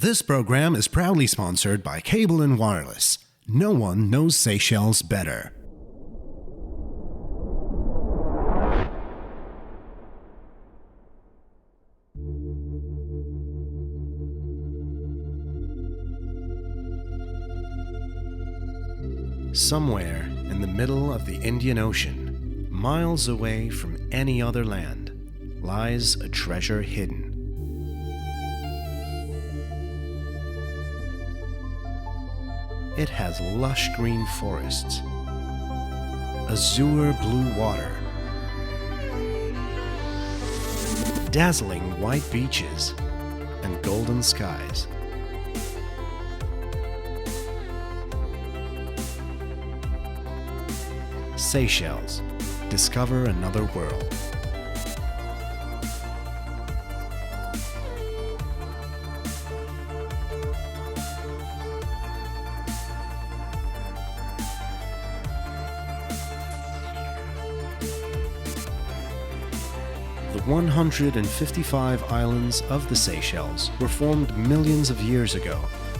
This program is proudly sponsored by Cable & Wireless. No one knows Seychelles better. Somewhere in the middle of the Indian Ocean, miles away from any other land, lies a treasure hidden. It has lush green forests, azure blue water, dazzling white beaches, and golden skies. Seychelles. Discover another world. The 155 islands of the Seychelles were formed millions of years ago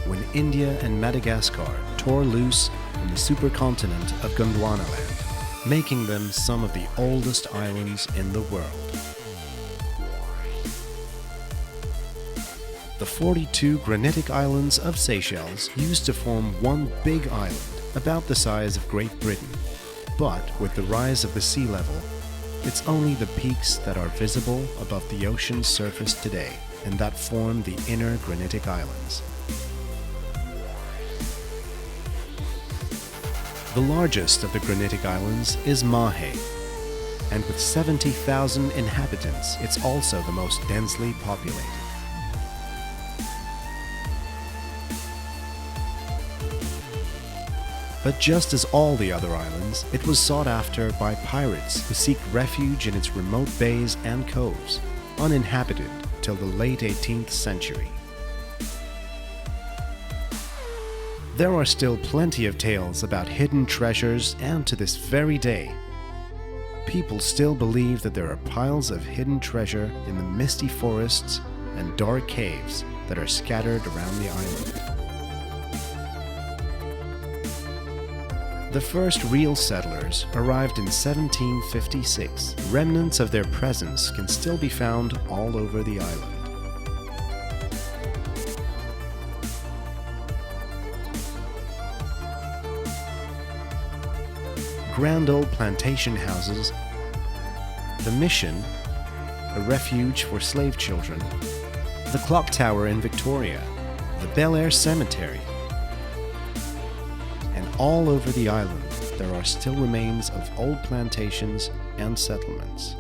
when India and Madagascar tore loose from the supercontinent of Gondwanaland, making them some of the oldest islands in the world. The 42 granitic islands of Seychelles used to form one big island about the size of Great Britain, but with the rise of the sea level, it's only the peaks that are visible above the ocean's surface today and that form the inner granitic islands. The largest of the granitic islands is Mahé, and with 70,000 inhabitants, it's also the most densely populated. But just as all the other islands, it was sought after by pirates who seek refuge in its remote bays and coves, uninhabited till the late 18th century. There are still plenty of tales about hidden treasures, and to this very day, people still believe that there are piles of hidden treasure in the misty forests and dark caves that are scattered around the island. The first real settlers arrived in 1756. Remnants of their presence can still be found all over the island. Grand old plantation houses, the mission, a refuge for slave children, the clock tower in Victoria, the Bel Air Cemetery, and all over the island there are still remains of old plantations and settlements.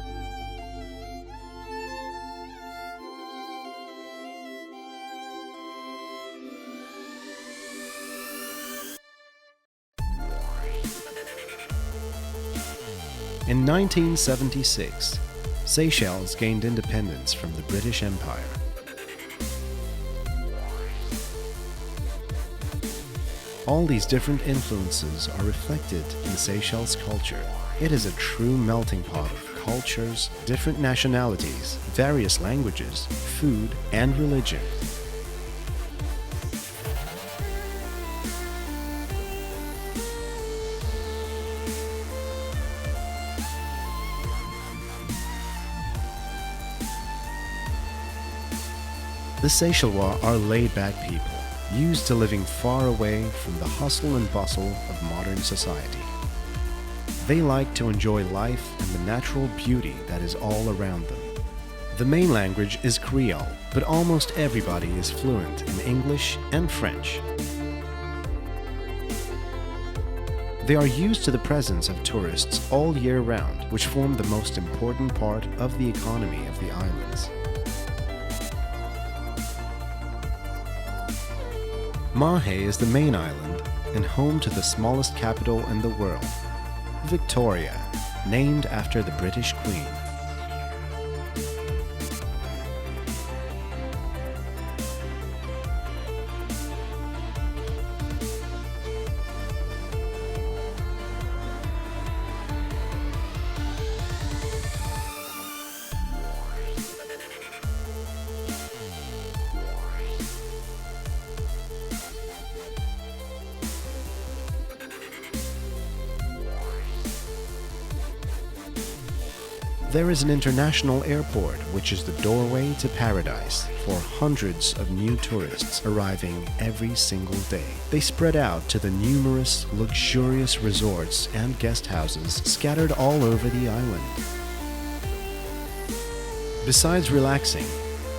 In 1976, Seychelles gained independence from the British Empire. All these different influences are reflected in Seychelles culture. It is a true melting pot of cultures, different nationalities, various languages, food, and religion. The Seychellois are laid-back people, used to living far away from the hustle and bustle of modern society. They like to enjoy life and the natural beauty that is all around them. The main language is Creole, but almost everybody is fluent in English and French. They are used to the presence of tourists all year round, which form the most important part of the economy of the islands. Mahé is the main island and home to the smallest capital in the world, Victoria, named after the British Queen. There is an international airport, which is the doorway to paradise for hundreds of new tourists arriving every single day. They spread out to the numerous luxurious resorts and guest houses scattered all over the island. Besides relaxing,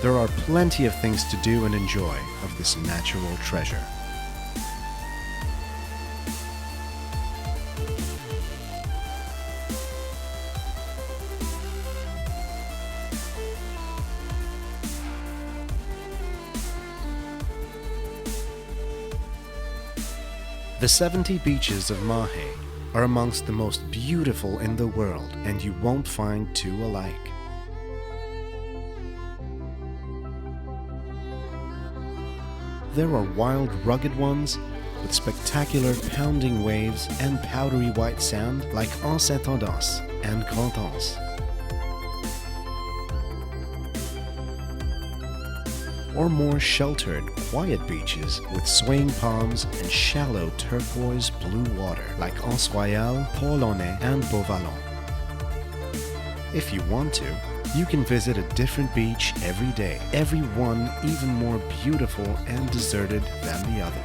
there are plenty of things to do and enjoy of this natural treasure. The 70 beaches of Mahé are amongst the most beautiful in the world, and you won't find two alike. There are wild, rugged ones with spectacular pounding waves and powdery white sand like Saint-Tendance and Cocos. Or more sheltered, quiet beaches with swaying palms and shallow turquoise blue water like Royal, Polonais and Beauvallon. If you want to, you can visit a different beach every day, every one even more beautiful and deserted than the other.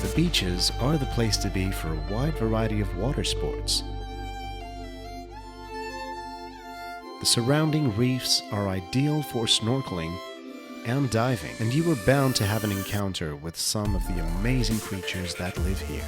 The beaches are the place to be for a wide variety of water sports. The surrounding reefs are ideal for snorkeling and diving, and you are bound to have an encounter with some of the amazing creatures that live here.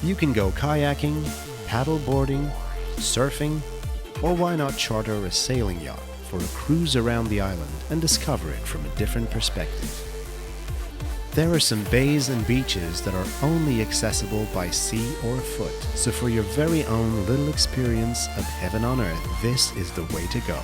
You can go kayaking, paddle boarding, surfing, or why not charter a sailing yacht for a cruise around the island and discover it from a different perspective. There are some bays and beaches that are only accessible by sea or foot, so for your very own little experience of heaven on earth, this is the way to go.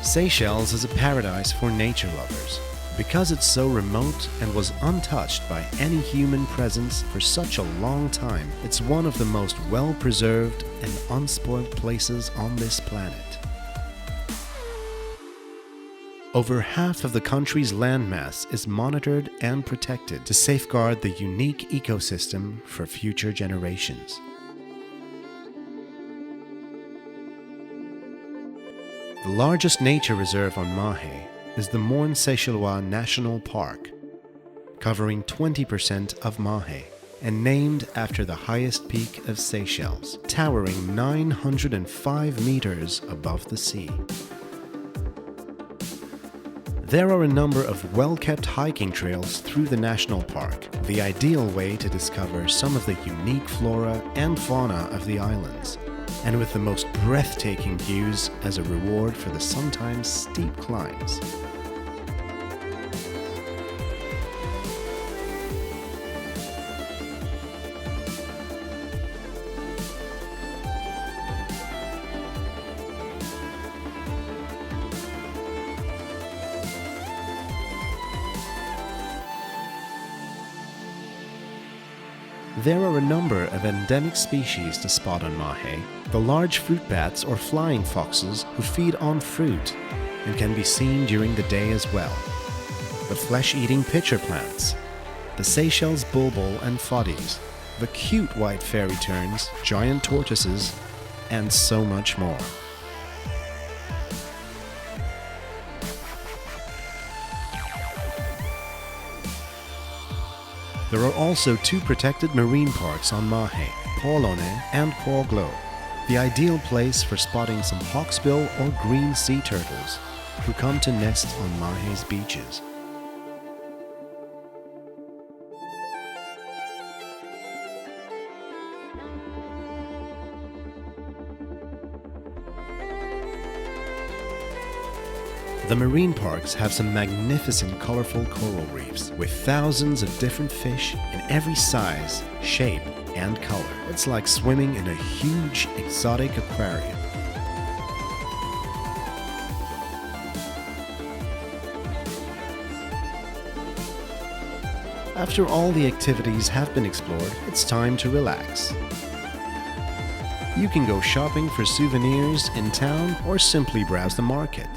Seychelles is a paradise for nature lovers. Because it's so remote and was untouched by any human presence for such a long time, it's one of the most well-preserved and unspoiled places on this planet. Over half of the country's landmass is monitored and protected to safeguard the unique ecosystem for future generations. The largest nature reserve on Mahé is the Seychellois National Park, covering 20% of Mahé and named after the highest peak of Seychelles, towering 905 meters above the sea. There are a number of well-kept hiking trails through the national park, the ideal way to discover some of the unique flora and fauna of the islands, and with the most breathtaking views as a reward for the sometimes steep climbs. There are a number of endemic species to spot on Mahé. The large fruit bats or flying foxes who feed on fruit and can be seen during the day as well. The flesh-eating pitcher plants, the Seychelles bulbul and foddies, the cute white fairy terns, giant tortoises, and so much more. There are also two protected marine parks on Mahé, Polonais and Cocos, the ideal place for spotting some hawksbill or green sea turtles who come to nest on Mahé's beaches. The marine parks have some magnificent colorful coral reefs with thousands of different fish in every size, shape, and color. It's like swimming in a huge exotic aquarium. After all the activities have been explored, it's time to relax. You can go shopping for souvenirs in town or simply browse the market.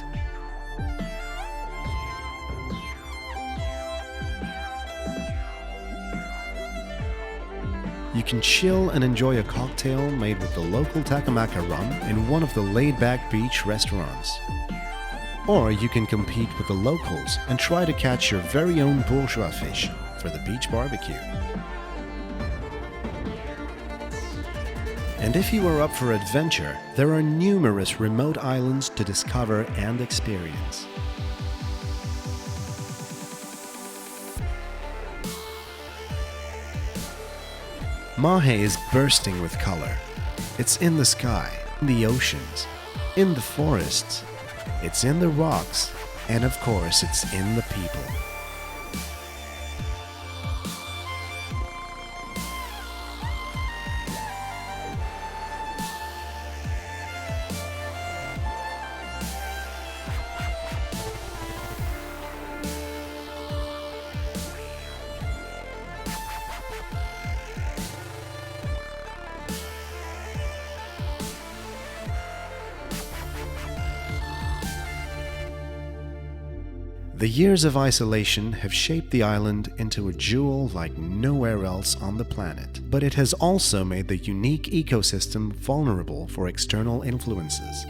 You can chill and enjoy a cocktail made with the local Takamaka rum in one of the laid-back beach restaurants. Or you can compete with the locals and try to catch your very own bourgeois fish for the beach barbecue. And if you are up for adventure, there are numerous remote islands to discover and experience. Mahé is bursting with color. It's in the sky, in the oceans, in the forests, it's in the rocks, and of course it's in the people. The years of isolation have shaped the island into a jewel like nowhere else on the planet, but it has also made the unique ecosystem vulnerable for external influences.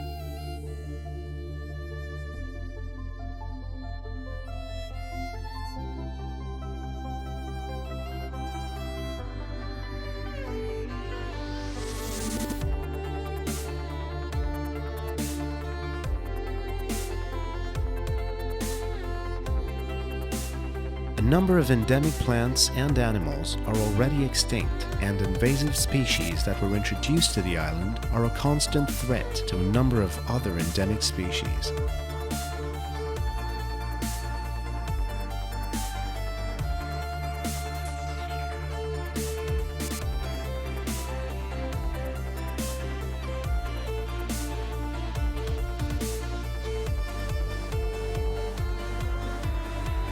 A number of endemic plants and animals are already extinct, and invasive species that were introduced to the island are a constant threat to a number of other endemic species.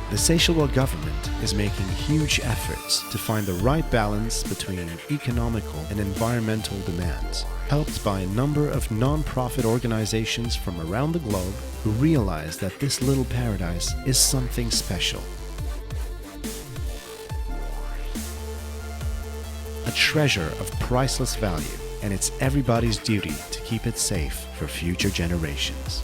The Seychelles government is making huge efforts to find the right balance between economical and environmental demands, helped by a number of non-profit organizations from around the globe who realize that this little paradise is something special. A treasure of priceless value, and it's everybody's duty to keep it safe for future generations.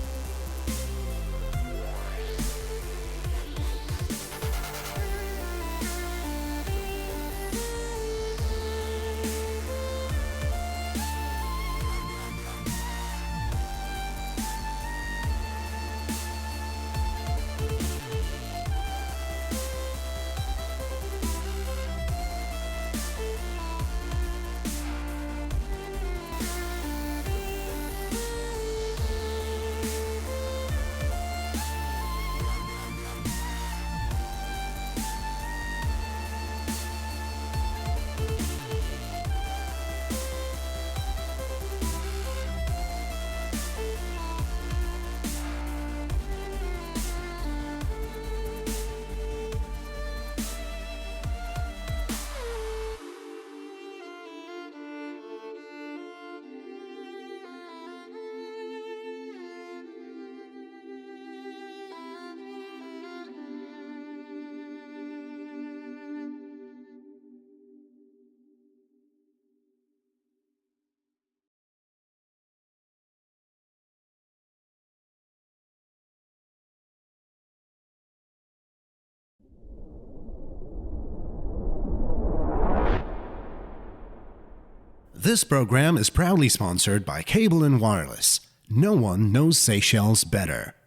This program is proudly sponsored by Cable & Wireless. No one knows Seychelles better.